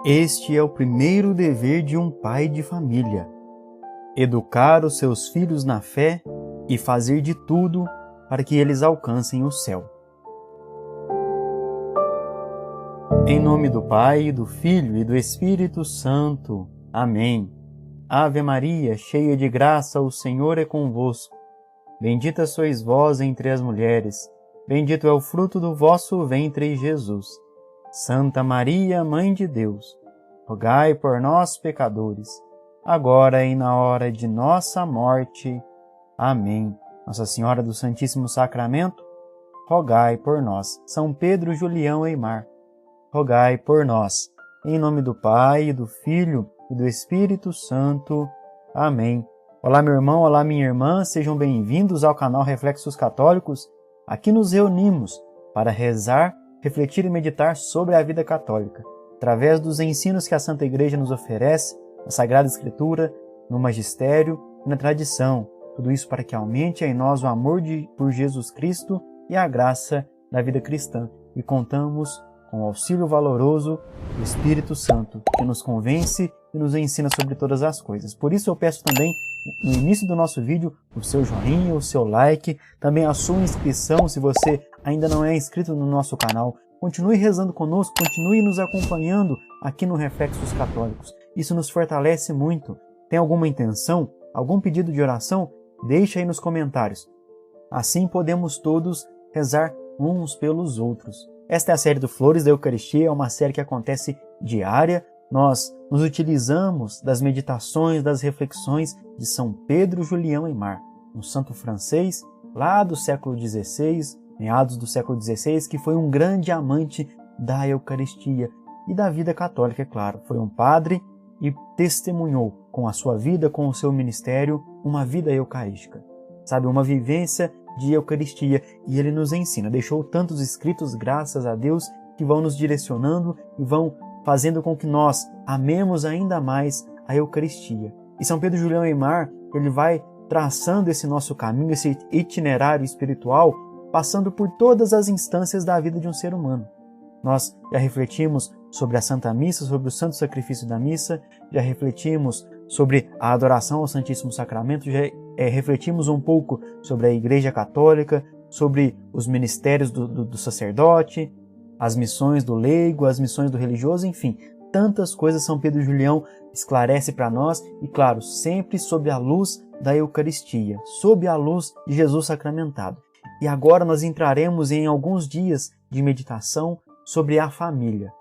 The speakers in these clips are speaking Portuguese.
Este é o primeiro dever de um pai de família: educar os seus filhos na fé e fazer de tudo para que eles alcancem o céu. Em nome do Pai, do Filho e do Espírito Santo. Amém. Ave Maria, cheia de graça, o Senhor é convosco. Bendita sois vós entre as mulheres, bendito é o fruto do vosso ventre, Jesus. Santa Maria, Mãe de Deus, rogai por nós, pecadores, agora e na hora de nossa morte. Amém. Nossa Senhora do Santíssimo Sacramento, rogai por nós. São Pedro, Julião e Mar, rogai por nós. Em nome do Pai, do Filho e do Espírito Santo. Amém. Olá, meu irmão, olá, minha irmã, sejam bem-vindos ao canal Reflexos Católicos. Aqui nos reunimos para rezar, refletir e meditar sobre a vida católica, através dos ensinos que a Santa Igreja nos oferece, na Sagrada Escritura, no Magistério e na tradição. Tudo isso para que aumente em nós o amor por Jesus Cristo e a graça da vida cristã. E contamos com o auxílio valoroso do Espírito Santo, que nos convence e nos ensina sobre todas as coisas. Por isso eu peço também, no início do nosso vídeo, o seu joinha, o seu like, também a sua inscrição, se você ainda não é inscrito no nosso canal. Continue rezando conosco, continue nos acompanhando aqui no Reflexos Católicos. Isso nos fortalece muito. Tem alguma intenção, algum pedido de oração? Deixe aí nos comentários. Assim podemos todos rezar uns pelos outros. Esta é a série do Flores da Eucaristia, é uma série que acontece diária. Nós nos utilizamos das meditações, das reflexões de São Pedro, Julião e Mar, um santo francês lá do século XVI, meados do século XVI, que foi um grande amante da Eucaristia e da vida católica, é claro. Foi um padre e testemunhou com a sua vida, com o seu ministério, uma vida eucarística. Sabe, uma vivência de Eucaristia. E ele nos ensina, deixou tantos escritos, graças a Deus, que vão nos direcionando e vão fazendo com que nós amemos ainda mais a Eucaristia. E São Pedro, Julião e Mar, ele vai traçando esse nosso caminho, esse itinerário espiritual, passando por todas as instâncias da vida de um ser humano. Nós já refletimos sobre a Santa Missa, sobre o Santo Sacrifício da Missa, já refletimos sobre a adoração ao Santíssimo Sacramento, já refletimos um pouco sobre a Igreja Católica, sobre os ministérios do sacerdote, as missões do leigo, as missões do religioso, enfim, tantas coisas São Pedro e Julião esclarece para nós e, claro, sempre sob a luz da Eucaristia, sob a luz de Jesus sacramentado. E agora nós entraremos em alguns dias de meditação sobre a família.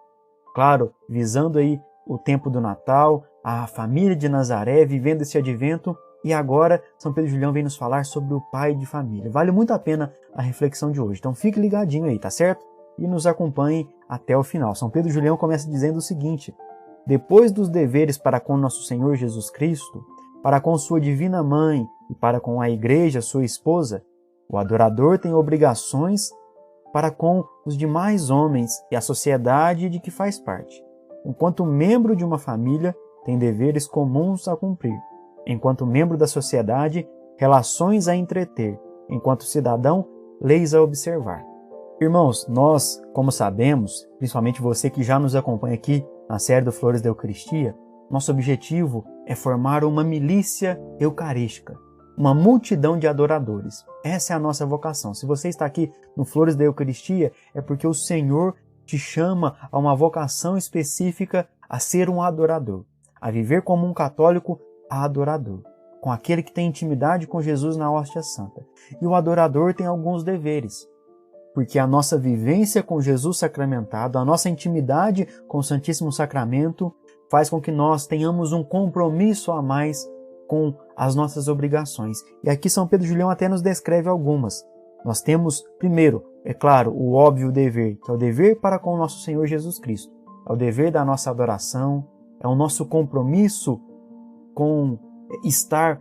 Claro, visando aí o tempo do Natal, a família de Nazaré, vivendo esse advento, e agora São Pedro e Julião vem nos falar sobre o pai de família. Vale muito a pena a reflexão de hoje, então fique ligadinho aí, tá certo? E nos acompanhe até o final. São Pedro e Julião começa dizendo o seguinte: depois dos deveres para com nosso Senhor Jesus Cristo, para com sua divina mãe e para com a Igreja, sua esposa, o adorador tem obrigações para com os demais homens e a sociedade de que faz parte. Enquanto membro de uma família, tem deveres comuns a cumprir. Enquanto membro da sociedade, relações a entreter. Enquanto cidadão, leis a observar. Irmãos, nós, como sabemos, principalmente você que já nos acompanha aqui na série do Flores da Eucaristia, nosso objetivo é formar uma milícia eucarística, uma multidão de adoradores. Essa é a nossa vocação. Se você está aqui no Flores da Eucaristia, é porque o Senhor te chama a uma vocação específica a ser um adorador, a viver como um católico adorador, com aquele que tem intimidade com Jesus na hóstia santa. E o adorador tem alguns deveres, porque a nossa vivência com Jesus sacramentado, a nossa intimidade com o Santíssimo Sacramento, faz com que nós tenhamos um compromisso a mais com as nossas obrigações. E aqui São Pedro e Julião até nos descreve algumas. Nós temos, primeiro, é claro, o óbvio dever, que é o dever para com o nosso Senhor Jesus Cristo. É o dever da nossa adoração, é o nosso compromisso com estar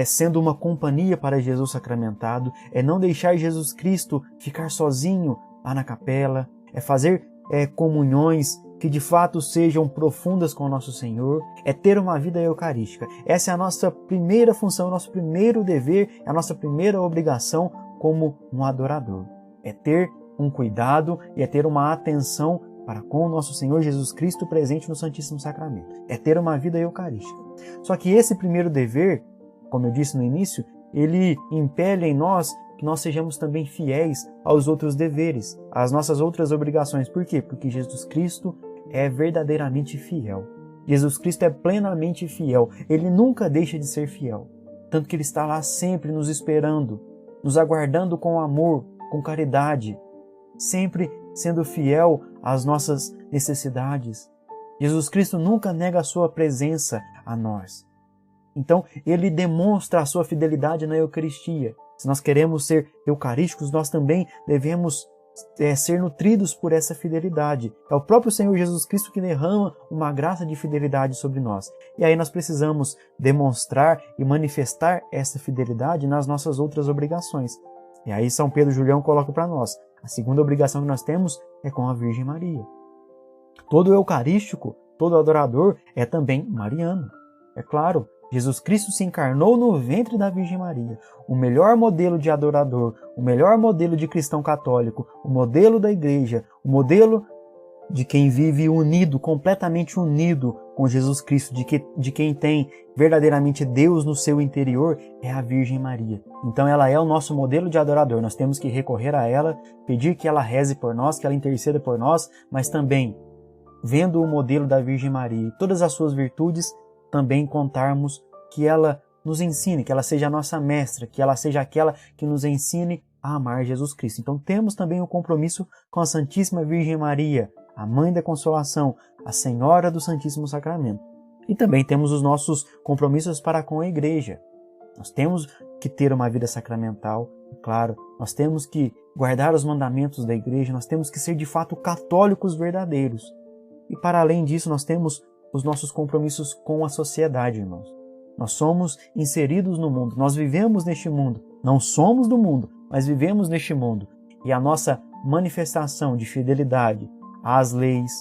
sendo uma companhia para Jesus sacramentado, é não deixar Jesus Cristo ficar sozinho lá na capela, é fazer comunhões que de fato sejam profundas com o nosso Senhor, é ter uma vida eucarística. Essa é a nossa primeira função, o nosso primeiro dever, é a nossa primeira obrigação como um adorador. É ter um cuidado e é ter uma atenção para com o nosso Senhor Jesus Cristo presente no Santíssimo Sacramento. É ter uma vida eucarística. Só que esse primeiro dever, como eu disse no início, ele impele em nós que nós sejamos também fiéis aos outros deveres, às nossas outras obrigações. Por quê? Porque Jesus Cristo é verdadeiramente fiel. Jesus Cristo é plenamente fiel. Ele nunca deixa de ser fiel. Tanto que Ele está lá sempre nos esperando, nos aguardando com amor, com caridade, sempre sendo fiel às nossas necessidades. Jesus Cristo nunca nega a sua presença a nós. Então, Ele demonstra a sua fidelidade na Eucaristia. Se nós queremos ser eucarísticos, nós também devemos ser nutridos por essa fidelidade. É o próprio Senhor Jesus Cristo que derrama uma graça de fidelidade sobre nós. E aí nós precisamos demonstrar e manifestar essa fidelidade nas nossas outras obrigações. E aí São Pedro Julião coloca para nós: a segunda obrigação que nós temos é com a Virgem Maria. Todo eucarístico, todo adorador é também mariano. É claro, Jesus Cristo se encarnou no ventre da Virgem Maria. O melhor modelo de adorador, o melhor modelo de cristão católico, o modelo da Igreja, o modelo de quem vive unido, completamente unido com Jesus Cristo, de quem tem verdadeiramente Deus no seu interior, é a Virgem Maria. Então ela é o nosso modelo de adorador. Nós temos que recorrer a ela, pedir que ela reze por nós, que ela interceda por nós, mas também, vendo o modelo da Virgem Maria e todas as suas virtudes, também contarmos que ela nos ensine, que ela seja a nossa mestra, que ela seja aquela que nos ensine a amar Jesus Cristo. Então temos também o compromisso com a Santíssima Virgem Maria, a Mãe da Consolação, a Senhora do Santíssimo Sacramento. E também temos os nossos compromissos para com a Igreja. Nós temos que ter uma vida sacramental, claro, nós temos que guardar os mandamentos da Igreja, nós temos que ser de fato católicos verdadeiros. E para além disso, nós temos os nossos compromissos com a sociedade, irmãos. Nós somos inseridos no mundo, nós vivemos neste mundo. Não somos do mundo, mas vivemos neste mundo. E a nossa manifestação de fidelidade às leis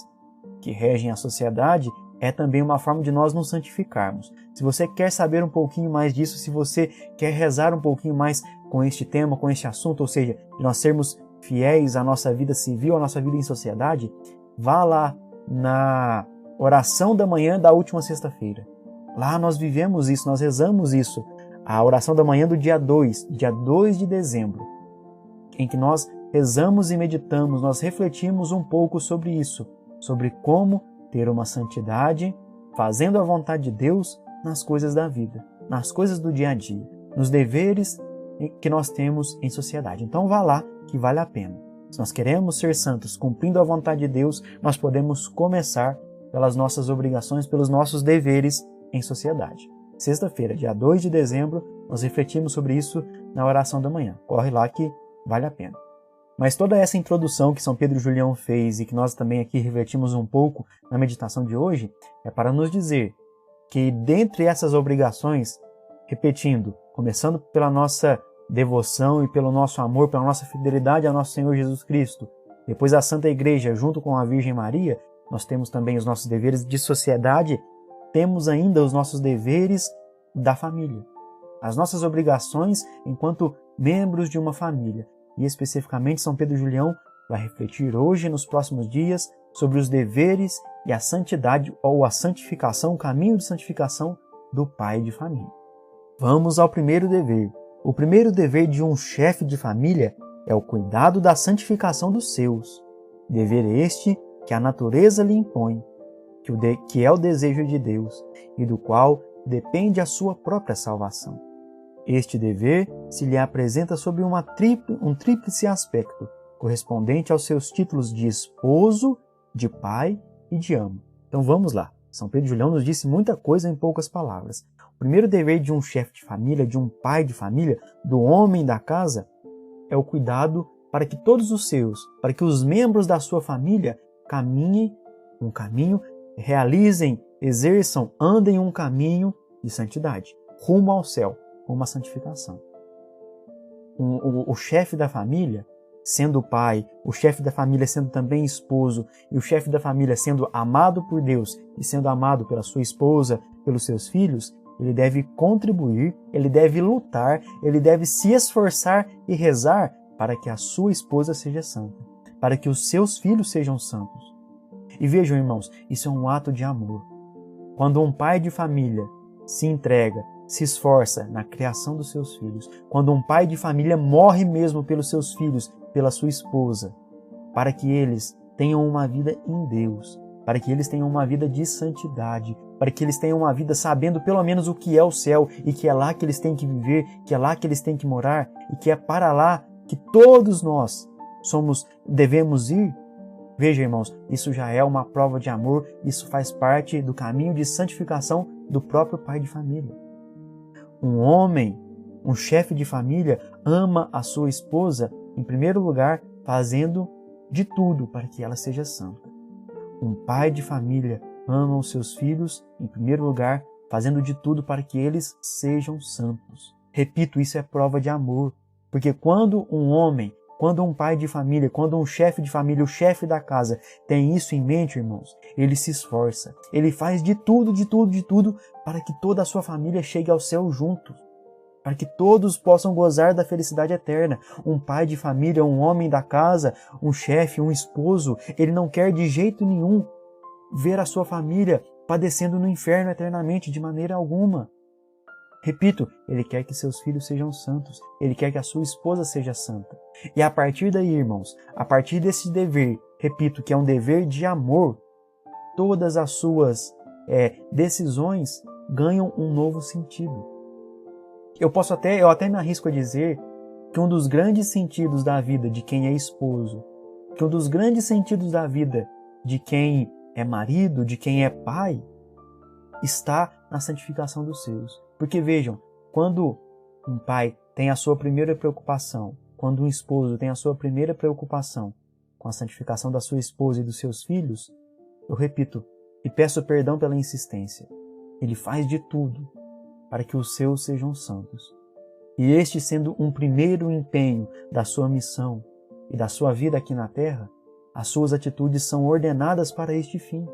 que regem a sociedade é também uma forma de nós nos santificarmos. Se você quer saber um pouquinho mais disso, se você quer rezar um pouquinho mais com este tema, com este assunto, ou seja, de nós sermos fiéis à nossa vida civil, à nossa vida em sociedade, vá lá na oração da manhã da última sexta-feira. Lá nós vivemos isso, nós rezamos isso. A oração da manhã do dia 2 de dezembro, em que nós rezamos e meditamos, nós refletimos um pouco sobre isso, sobre como ter uma santidade, fazendo a vontade de Deus nas coisas da vida, nas coisas do dia a dia, nos deveres que nós temos em sociedade. Então vá lá que vale a pena. Se nós queremos ser santos, cumprindo a vontade de Deus, nós podemos começar pelas nossas obrigações, pelos nossos deveres em sociedade. Sexta-feira, dia 2 de dezembro, nós refletimos sobre isso na oração da manhã. Corre lá que vale a pena. Mas toda essa introdução que São Pedro Julião fez e que nós também aqui refletimos um pouco na meditação de hoje, é para nos dizer que dentre essas obrigações, repetindo, começando pela nossa devoção e pelo nosso amor, pela nossa fidelidade ao nosso Senhor Jesus Cristo, depois a Santa Igreja junto com a Virgem Maria, nós temos também os nossos deveres de sociedade, temos ainda os nossos deveres da família, as nossas obrigações enquanto membros de uma família. E especificamente São Pedro Julião vai refletir hoje e nos próximos dias sobre os deveres e a santidade ou a santificação, o caminho de santificação do pai de família. Vamos ao primeiro dever. O primeiro dever de um chefe de família é o cuidado da santificação dos seus. Dever este que a natureza lhe impõe, que é o desejo de Deus e do qual depende a sua própria salvação. Este dever se lhe apresenta sob um tríplice aspecto, correspondente aos seus títulos de esposo, de pai e de amo. Então vamos lá. São Pedro Julião nos disse muita coisa em poucas palavras. O primeiro dever de um chefe de família, de um pai de família, do homem da casa, é o cuidado para que todos os seus, para que os membros da sua família caminhem um caminho, realizem, exerçam, andem um caminho de santidade, rumo ao céu, rumo à santificação. O chefe da família, sendo pai, o chefe da família sendo também esposo, e o chefe da família sendo amado por Deus e sendo amado pela sua esposa, pelos seus filhos, ele deve contribuir, ele deve lutar, ele deve se esforçar e rezar para que a sua esposa seja santa, para que os seus filhos sejam santos. E vejam, irmãos, isso é um ato de amor. Quando um pai de família se entrega, se esforça na criação dos seus filhos, quando um pai de família morre mesmo pelos seus filhos, pela sua esposa, para que eles tenham uma vida em Deus, para que eles tenham uma vida de santidade, para que eles tenham uma vida sabendo pelo menos o que é o céu e que é lá que eles têm que viver, que é lá que eles têm que morar e que é para lá que todos nós devemos ir. Veja, irmãos, isso já é uma prova de amor, isso faz parte do caminho de santificação do próprio pai de família. Um homem, um chefe de família, ama a sua esposa, em primeiro lugar, fazendo de tudo para que ela seja santa. Um pai de família ama os seus filhos, em primeiro lugar, fazendo de tudo para que eles sejam santos. Repito, isso é prova de amor, porque quando um homem, quando um pai de família, quando um chefe de família, o chefe da casa, tem isso em mente, irmãos, ele se esforça, ele faz de tudo para que toda a sua família chegue ao céu juntos, para que todos possam gozar da felicidade eterna. Um pai de família, um homem da casa, um chefe, um esposo, ele não quer de jeito nenhum ver a sua família padecendo no inferno eternamente, de maneira alguma. Repito, ele quer que seus filhos sejam santos, ele quer que a sua esposa seja santa. E a partir daí, irmãos, a partir desse dever, repito, que é um dever de amor, todas as suas decisões ganham um novo sentido. Eu até me arrisco a dizer que um dos grandes sentidos da vida de quem é esposo, que um dos grandes sentidos da vida de quem é marido, de quem é pai, está na santificação dos seus. Porque vejam, quando um pai tem a sua primeira preocupação, quando um esposo tem a sua primeira preocupação com a santificação da sua esposa e dos seus filhos, eu repito, e peço perdão pela insistência, ele faz de tudo para que os seus sejam santos. E este sendo um primeiro empenho da sua missão e da sua vida aqui na terra, as suas atitudes são ordenadas para este fim.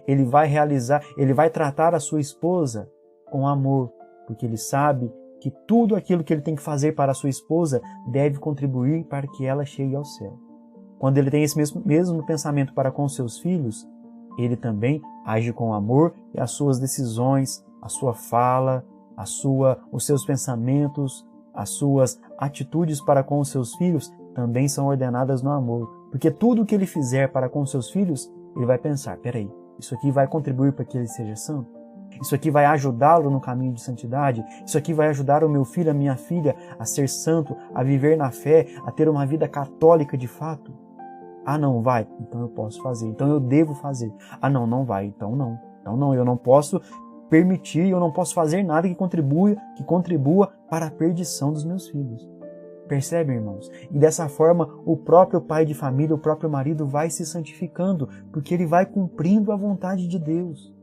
Ele vai tratar a sua esposa com amor, porque ele sabe que tudo aquilo que ele tem que fazer para a sua esposa deve contribuir para que ela chegue ao céu. Quando ele tem esse mesmo pensamento para com seus filhos, ele também age com amor e as suas decisões, a sua fala, os seus pensamentos, as suas atitudes para com os seus filhos também são ordenadas no amor. Porque tudo o que ele fizer para com os seus filhos, ele vai pensar, peraí, isso aqui vai contribuir para que ele seja santo? Isso aqui vai ajudá-lo no caminho de santidade? Isso aqui vai ajudar o meu filho, a minha filha a ser santo, a viver na fé, a ter uma vida católica de fato? Ah, não vai? Então eu posso fazer. Então eu devo fazer. Ah, não, não vai. Então não. Então não, eu não posso permitir, eu não posso fazer nada que contribua para a perdição dos meus filhos. Percebem, irmãos? E dessa forma, o próprio pai de família, o próprio marido vai se santificando, porque ele vai cumprindo a vontade de Deus.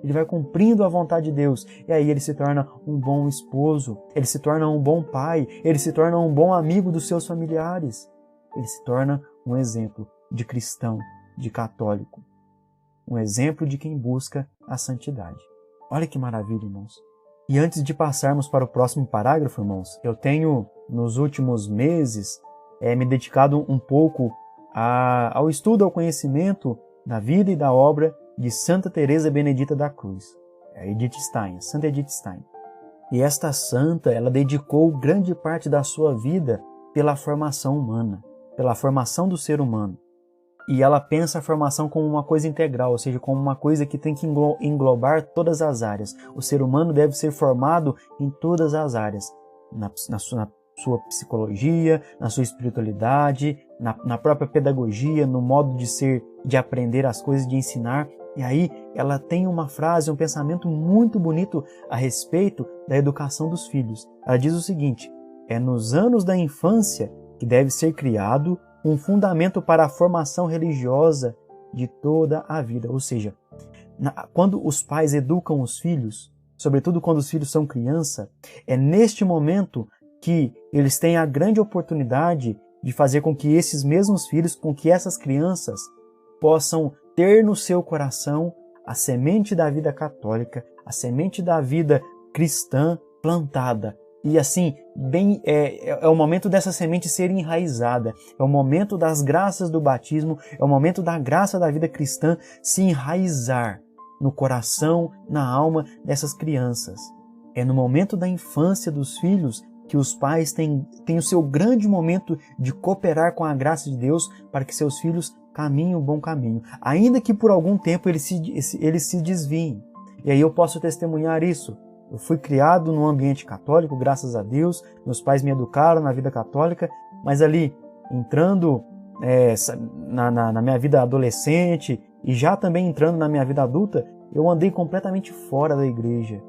Ele vai cumprindo a vontade de Deus. E aí ele se torna um bom esposo, ele se torna um bom pai, ele se torna um bom amigo dos seus familiares. Ele se torna um exemplo de cristão, de católico. Um exemplo de quem busca a santidade. Olha que maravilha, irmãos. E antes de passarmos para o próximo parágrafo, irmãos, eu tenho, nos últimos meses, me dedicado um pouco ao estudo, ao conhecimento da vida e da obra de Santa Teresa Benedita da Cruz, Santa Edith Stein. E esta santa, ela dedicou grande parte da sua vida pela formação humana, pela formação do ser humano. E ela pensa a formação como uma coisa integral, ou seja, como uma coisa que tem que englobar todas as áreas. O ser humano deve ser formado em todas as áreas, na sua psicologia, na sua espiritualidade, na própria pedagogia, no modo de ser, de aprender as coisas, de ensinar. E aí ela tem uma frase, um pensamento muito bonito a respeito da educação dos filhos. Ela diz o seguinte: é nos anos da infância que deve ser criado um fundamento para a formação religiosa de toda a vida. Ou seja, quando os pais educam os filhos, sobretudo quando os filhos são criança, é neste momento que eles têm a grande oportunidade de fazer com que esses mesmos filhos, com que essas crianças possam ter no seu coração a semente da vida católica, a semente da vida cristã plantada E assim, é o momento dessa semente ser enraizada, é o momento das graças do batismo, é o momento da graça da vida cristã se enraizar no coração, na alma dessas crianças. É no momento da infância dos filhos que os pais têm o seu grande momento de cooperar com a graça de Deus para que seus filhos caminhem o bom caminho, ainda que por algum tempo eles se desviem. E aí eu posso testemunhar isso. Eu fui criado num ambiente católico, graças a Deus, meus pais me educaram na vida católica, mas ali, entrando na minha vida adolescente e já também entrando na minha vida adulta, eu andei completamente fora da igreja.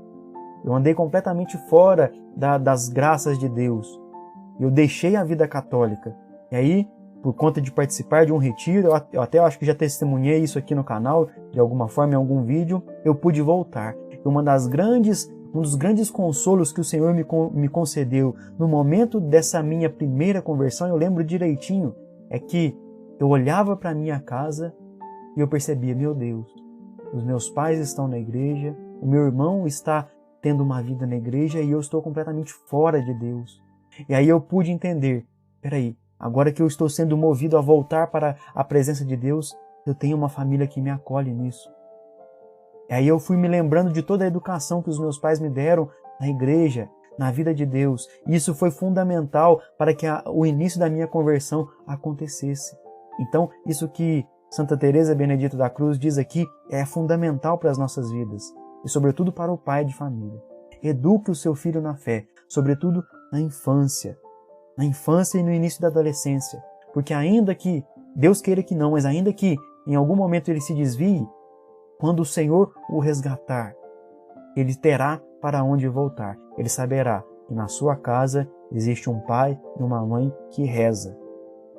Eu andei completamente fora das graças de Deus. Eu deixei a vida católica. E aí, por conta de participar de um retiro, eu até acho que já testemunhei isso aqui no canal, de alguma forma, em algum vídeo, eu pude voltar. E um dos grandes consolos que o Senhor me concedeu no momento dessa minha primeira conversão, eu lembro direitinho, é que eu olhava para a minha casa e eu percebia, meu Deus, os meus pais estão na igreja, o meu irmão está tendo uma vida na igreja e eu estou completamente fora de Deus. E aí eu pude entender, peraí, agora que eu estou sendo movido a voltar para a presença de Deus, eu tenho uma família que me acolhe nisso. E aí eu fui me lembrando de toda a educação que os meus pais me deram na igreja, na vida de Deus. E isso foi fundamental para que o início da minha conversão acontecesse. Então, isso que Santa Teresa Benedita da Cruz diz aqui é fundamental para as nossas vidas. E sobretudo para o pai de família. Eduque o seu filho na fé, sobretudo na infância e no início da adolescência. Porque ainda que, Deus queira que não, mas ainda que em algum momento ele se desvie, quando o Senhor o resgatar, ele terá para onde voltar. Ele saberá que na sua casa existe um pai e uma mãe que reza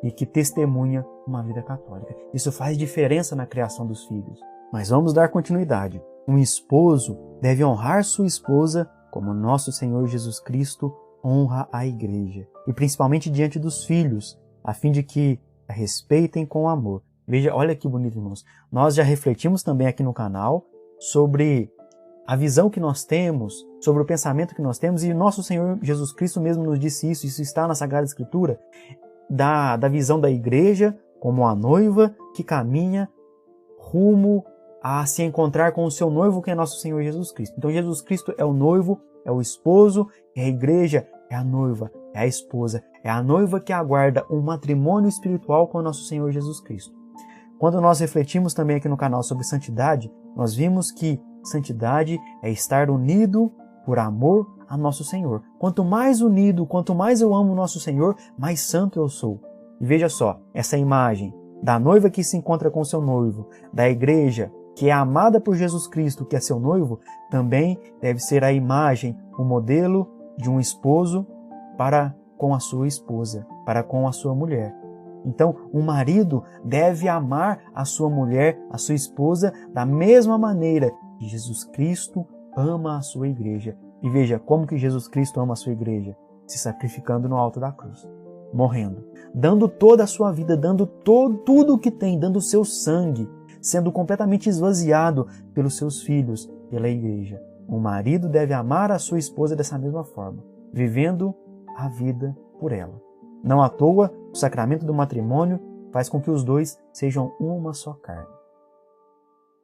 e que testemunha uma vida católica. Isso faz diferença na criação dos filhos. Mas vamos dar continuidade. Um esposo deve honrar sua esposa como nosso Senhor Jesus Cristo honra a igreja. E principalmente diante dos filhos, a fim de que a respeitem com amor. Veja, olha que bonito, irmãos. Nós já refletimos também aqui no canal sobre a visão que nós temos, sobre o pensamento que nós temos, e nosso Senhor Jesus Cristo mesmo nos disse isso está na Sagrada Escritura, da visão da igreja como a noiva que caminha rumo a se encontrar com o seu noivo, que é nosso Senhor Jesus Cristo. Então Jesus Cristo é o noivo, é o esposo, e a igreja é a noiva, é a esposa, é a noiva que aguarda um matrimônio espiritual com o nosso Senhor Jesus Cristo. Quando nós refletimos também aqui no canal sobre santidade, nós vimos que santidade é estar unido por amor a nosso Senhor. Quanto mais unido, quanto mais eu amo o nosso Senhor, mais santo eu sou. E veja só, essa imagem da noiva que se encontra com seu noivo, da igreja que é amada por Jesus Cristo, que é seu noivo, também deve ser a imagem, o modelo de um esposo para com a sua esposa, para com a sua mulher. Então, um marido deve amar a sua mulher, a sua esposa, da mesma maneira que Jesus Cristo ama a sua igreja. E veja como que Jesus Cristo ama a sua igreja, se sacrificando no alto da cruz, morrendo, dando toda a sua vida, dando tudo o que tem, dando o seu sangue, sendo completamente esvaziado pelos seus filhos, pela igreja. Um marido deve amar a sua esposa dessa mesma forma, vivendo a vida por ela. Não à toa, o sacramento do matrimônio faz com que os dois sejam uma só carne.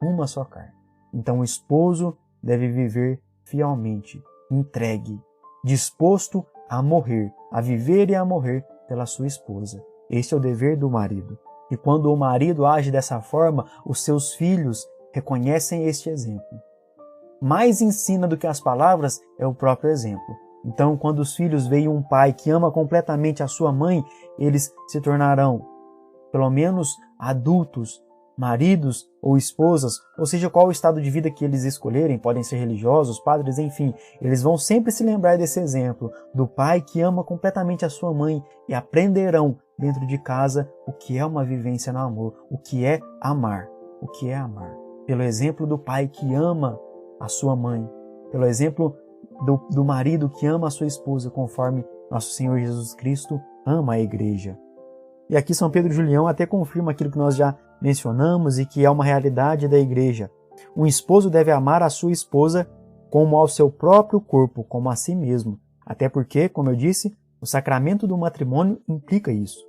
Uma só carne. Então o esposo deve viver fielmente, entregue, disposto a morrer, a viver e a morrer pela sua esposa. Este é o dever do marido. E quando o marido age dessa forma, os seus filhos reconhecem este exemplo. Mais ensina do que as palavras é o próprio exemplo. Então, quando os filhos veem um pai que ama completamente a sua mãe, eles se tornarão, pelo menos, adultos, maridos ou esposas, ou seja, qual o estado de vida que eles escolherem, podem ser religiosos, padres, enfim, eles vão sempre se lembrar desse exemplo, do pai que ama completamente a sua mãe, e aprenderão dentro de casa o que é uma vivência no amor, o que é amar, o que é amar. Pelo exemplo do pai que ama a sua mãe, pelo exemplo do marido que ama a sua esposa, conforme nosso Senhor Jesus Cristo ama a igreja. E aqui São Pedro Julião até confirma aquilo que nós já mencionamos e que é uma realidade da igreja. Um esposo deve amar a sua esposa como ao seu próprio corpo, como a si mesmo. Até porque, como eu disse, o sacramento do matrimônio implica isso.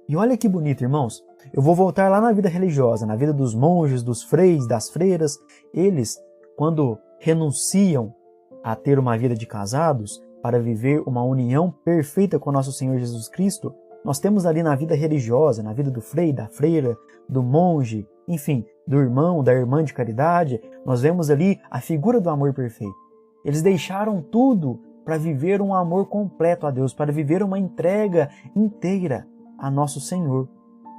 E olha que bonito, irmãos. Eu vou voltar lá na vida religiosa, na vida dos monges, dos freis, das freiras. Eles, quando renunciam a ter uma vida de casados para viver uma união perfeita com nosso Senhor Jesus Cristo, nós temos ali na vida religiosa, na vida do frei, da freira, do monge, enfim, do irmão, da irmã de caridade, nós vemos ali a figura do amor perfeito. Eles deixaram tudo para viver um amor completo a Deus, para viver uma entrega inteira a nosso Senhor.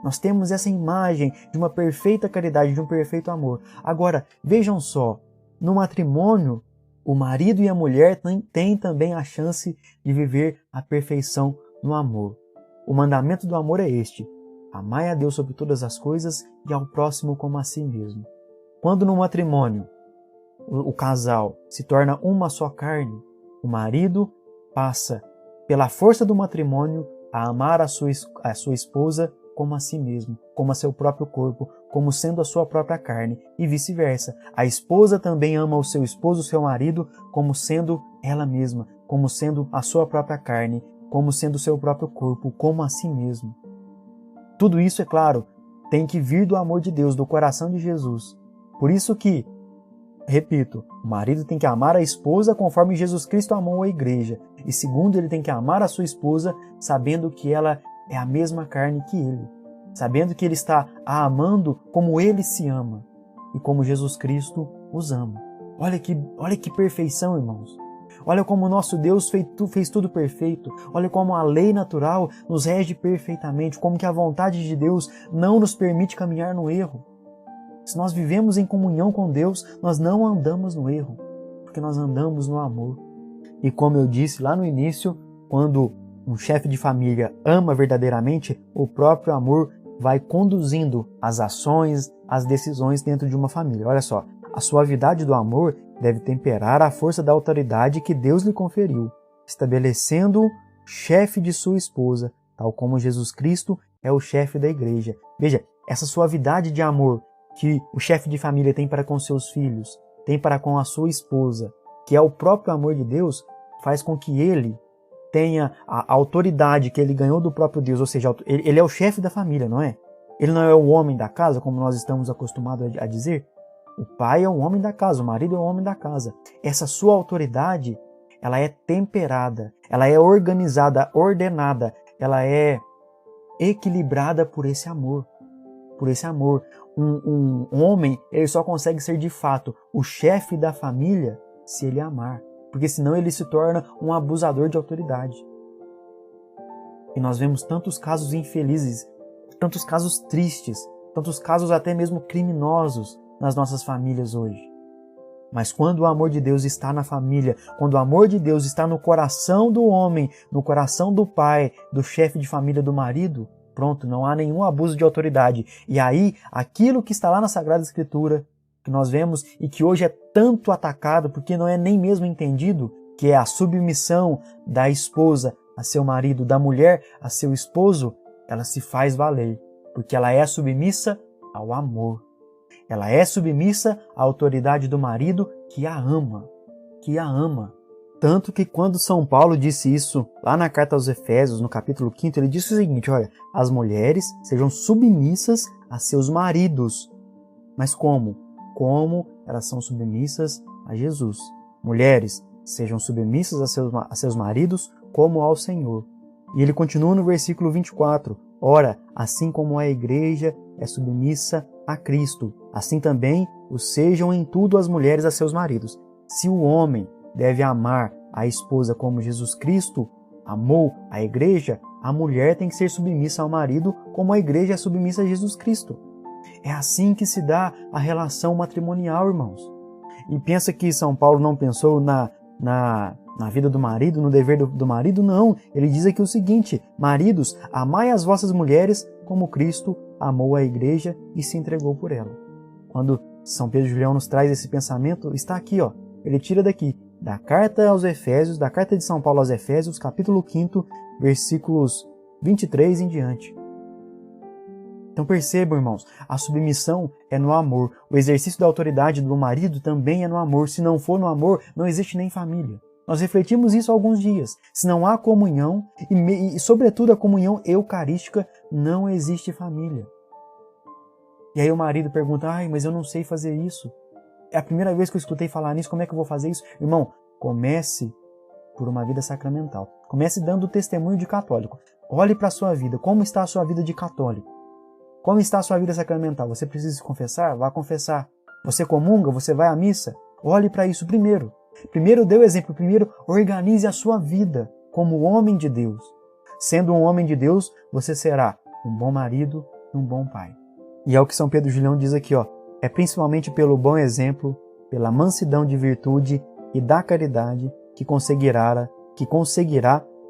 Nós temos essa imagem de uma perfeita caridade, de um perfeito amor. Agora, vejam só, no matrimônio, o marido e a mulher têm também a chance de viver a perfeição no amor. O mandamento do amor é este: amai a Deus sobre todas as coisas e ao próximo como a si mesmo. Quando no matrimônio o casal se torna uma só carne, o marido passa, pela força do matrimônio, a amar a sua esposa como a si mesmo, como a seu próprio corpo, como sendo a sua própria carne, e vice-versa. A esposa também ama o seu esposo, o seu marido, como sendo ela mesma, como sendo a sua própria carne, como sendo o seu próprio corpo, como a si mesmo. Tudo isso, é claro, tem que vir do amor de Deus, do coração de Jesus. Por isso que, repito, o marido tem que amar a esposa conforme Jesus Cristo amou a igreja. E segundo, ele tem que amar a sua esposa sabendo que ela é a mesma carne que ele. Sabendo que ele está a amando como ele se ama e como Jesus Cristo os ama. Olha que perfeição, irmãos. Olha como o nosso Deus fez tudo perfeito. Olha como a lei natural nos rege perfeitamente. Como que a vontade de Deus não nos permite caminhar no erro. Se nós vivemos em comunhão com Deus, nós não andamos no erro, porque nós andamos no amor. E como eu disse lá no início, quando um chefe de família ama verdadeiramente, o próprio amor vai conduzindo as ações, as decisões dentro de uma família. Olha só, a suavidade do amor deve temperar a força da autoridade que Deus lhe conferiu, estabelecendo-o chefe de sua esposa, tal como Jesus Cristo é o chefe da igreja. Veja, essa suavidade de amor que o chefe de família tem para com seus filhos, tem para com a sua esposa, que é o próprio amor de Deus, faz com que ele tenha a autoridade que ele ganhou do próprio Deus, ou seja, ele é o chefe da família, não é? Ele não é o homem da casa, como nós estamos acostumados a dizer. O pai é o homem da casa, o marido é o homem da casa. Essa sua autoridade, ela é temperada, ela é organizada, ordenada, ela é equilibrada por esse amor. Por esse amor. Um homem, ele só consegue ser de fato o chefe da família se ele amar. Porque senão ele se torna um abusador de autoridade. E nós vemos tantos casos infelizes, tantos casos tristes, tantos casos até mesmo criminosos nas nossas famílias hoje. Mas quando o amor de Deus está na família, quando o amor de Deus está no coração do homem, no coração do pai, do chefe de família, do marido, pronto, não há nenhum abuso de autoridade. E aí, aquilo que está lá na Sagrada Escritura, que nós vemos e que hoje é tanto atacado, porque não é nem mesmo entendido, que é a submissão da esposa a seu marido, da mulher a seu esposo, ela se faz valer, porque ela é submissa ao amor. Ela é submissa à autoridade do marido que a ama, Tanto que quando São Paulo disse isso lá na carta aos Efésios, no capítulo 5, ele disse o seguinte, olha, as mulheres sejam submissas a seus maridos. Mas como? Como elas são submissas a Jesus. Mulheres, sejam submissas a seus maridos como ao Senhor. E ele continua no versículo 24, ora, assim como a igreja é submissa a Cristo, assim também o sejam em tudo as mulheres a seus maridos. Se o homem deve amar a esposa como Jesus Cristo amou a igreja, a mulher tem que ser submissa ao marido como a igreja é submissa a Jesus Cristo. É assim que se dá a relação matrimonial, irmãos. E pensa que São Paulo não pensou na vida do marido, no dever do marido? Não. Ele diz aqui o seguinte, maridos, amai as vossas mulheres como Cristo amou a igreja e se entregou por ela. Quando São Pedro Julião nos traz esse pensamento, está aqui, ó. Ele tira daqui, da carta aos Efésios, da carta de São Paulo aos Efésios, capítulo 5, versículos 23 em diante. Então percebam, irmãos, a submissão é no amor. O exercício da autoridade do marido também é no amor. Se não for no amor, não existe nem família. Nós refletimos isso há alguns dias. Se não há comunhão, e sobretudo a comunhão eucarística, não existe família. E aí o marido pergunta, mas eu não sei fazer isso. É a primeira vez que eu escutei falar nisso, como é que eu vou fazer isso? Irmão, comece por uma vida sacramental. Comece dando testemunho de católico. Olhe para a sua vida. Como está a sua vida de católico? Como está a sua vida sacramental? Você precisa se confessar? Vá confessar. Você comunga? Você vai à missa? Olhe para isso primeiro. Primeiro dê o exemplo. Primeiro organize a sua vida como homem de Deus. Sendo um homem de Deus, você será um bom marido e um bom pai. E é o que São Pedro Julião diz aqui, é principalmente pelo bom exemplo, pela mansidão de virtude e da caridade que conseguirá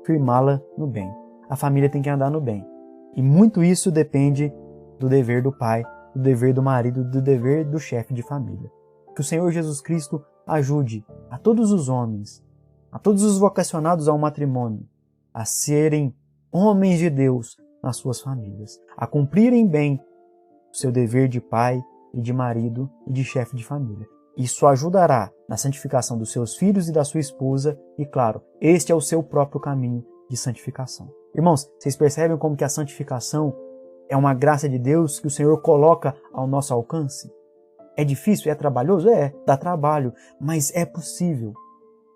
firmá-la no bem. A família tem que andar no bem. E muito isso depende do dever do pai, do dever do marido, do dever do chefe de família. Que o Senhor Jesus Cristo ajude a todos os homens, a todos os vocacionados ao matrimônio, a serem homens de Deus nas suas famílias, a cumprirem bem o seu dever de pai e de marido e de chefe de família. Isso ajudará na santificação dos seus filhos e da sua esposa e, claro, este é o seu próprio caminho de santificação. Irmãos, vocês percebem como que a santificação é uma graça de Deus que o Senhor coloca ao nosso alcance? É difícil? É trabalhoso? Dá trabalho, mas é possível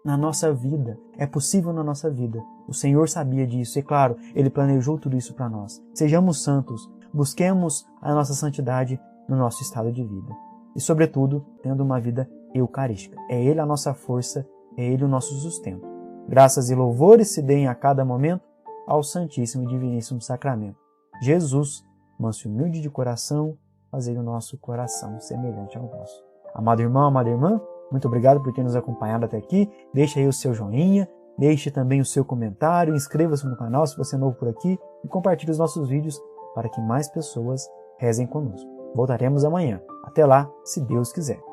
na nossa vida. É possível na nossa vida. O Senhor sabia disso e, claro, Ele planejou tudo isso para nós. Sejamos santos, busquemos a nossa santidade no nosso estado de vida. E, sobretudo, tendo uma vida eucarística. É Ele a nossa força, é Ele o nosso sustento. Graças e louvores se deem a cada momento ao Santíssimo e Diviníssimo Sacramento. Jesus, manso e humilde de coração, fazei o nosso coração semelhante ao vosso. Amado irmão, amada irmã, muito obrigado por ter nos acompanhado até aqui. Deixe aí o seu joinha, deixe também o seu comentário, inscreva-se no canal se você é novo por aqui e compartilhe os nossos vídeos para que mais pessoas rezem conosco. Voltaremos amanhã. Até lá, se Deus quiser.